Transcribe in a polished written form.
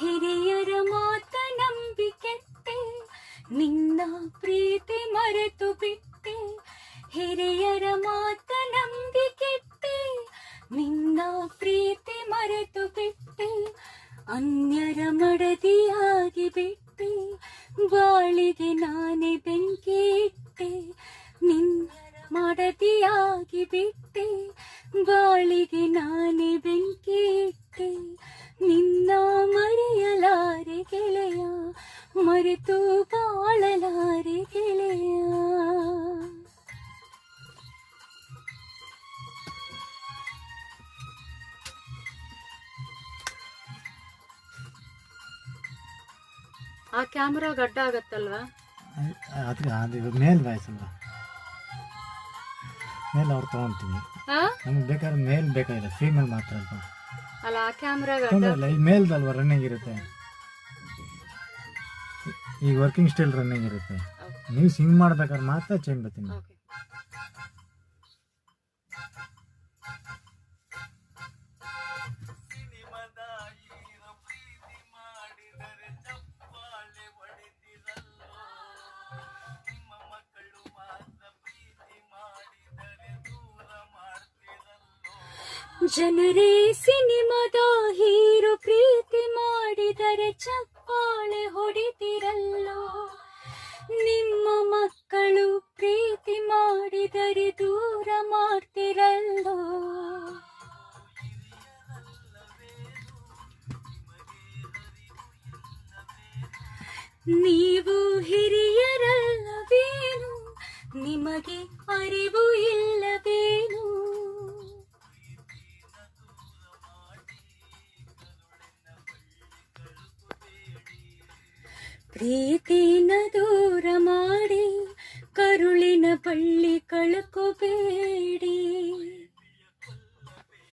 ಹಿರಿಯರ ಮಾತ ನಂಬಿಕೆಟ್ಟೆ, ನಿನ್ನ ಪ್ರೀತಿ ಮರೆತು ಬಿಟ್ಟೆ. ಹಿರಿಯರ ಮಾತ ನಂಬಿಕೆಟ್ಟೆ, ನಿನ್ನ ಪ್ರೀತಿ ಮರೆತು ಬಿಟ್ಟೆ. ಅನ್ಯರ ಮಡದಿಯಾಗಿ ಬಿಟ್ಟೆ, ಬಾಳಿಗೆ ನಾನೇ ಬೆಂಕಿ ಇಟ್ಟೆ. ನಿನ್ನ ಮಡದಿಯಾಗಿ ಬಿಟ್ಟೆ, ಬಾಳಿಗೆ ನಾನೇ ಬೆಂಕಿ ಇಟ್ಟೆ. ನಿನ್ನ ಮರೆಯಲಾರೆ ಗೆಳೆಯ, ಮರೆತು ಬಾಳಲಾರೆ ಗೆಳೆಯ. ಆ ಕ್ಯಾಮ್ರಾ ಗಡ್ಡ ಆಗತ್ತಲ್ವಾ? ಅದು ಮೇಲ್ ಬಾಯ್ಸಲ್ವಾ, ಮೇಲ್ ಅವ್ರು ತಗೊಂತೀನಿ. ನಮ್ಗೆ ಬೇಕಾದ್ರೆ ಮೇಲ್ ಬೇಕಾಗಿಲ್ಲ, ಫೀಮೇಲ್ ಮಾತ್ರ ಅಲ್ಲ. ಆ ಕ್ಯಾಮ್ರಾ ಇಲ್ಲ, ಈ ಮೇಲ್ದಲ್ವಾ ರನ್ನಿಂಗ್ ಇರುತ್ತೆ, ಈ ವರ್ಕಿಂಗ್ ಸ್ಟಿಲ್ ರನ್ನಿಂಗ್ ಇರುತ್ತೆ. ನೀವು ಸಿಂಗ್ ಮಾಡ್ಬೇಕಾದ್ರೆ ಮಾತ್ರ ಚೇಂಜ್ ಬರ್ತೀನಿ. ಜನರೇ ಸಿನಿಮಾದ ಹೀರೋ, ಪ್ರೀತಿ ಮಾಡಿದರೆ ಚಪ್ಪಾಳೆ ಹೊಡಿತಿರಲ್ಲೋ. ನಿಮ್ಮ ಮಕ್ಕಳು ಪ್ರೀತಿ ಮಾಡಿದರೆ ದೂರ ಮಾಡ್ತಿರಲ್ಲೋ. ನೀವು ಹಿರಿಯರಲ್ಲವೇನು, ನಿಮಗೆ ಅರಿವು ಇಲ್ಲವೇನು. ಪ್ರೀತಿನ ದೂರ ಮಾಡಿ ಕರುಳಿನ ಬಳ್ಳಿ ಕಳ್ಕೋಬೇಡಿ.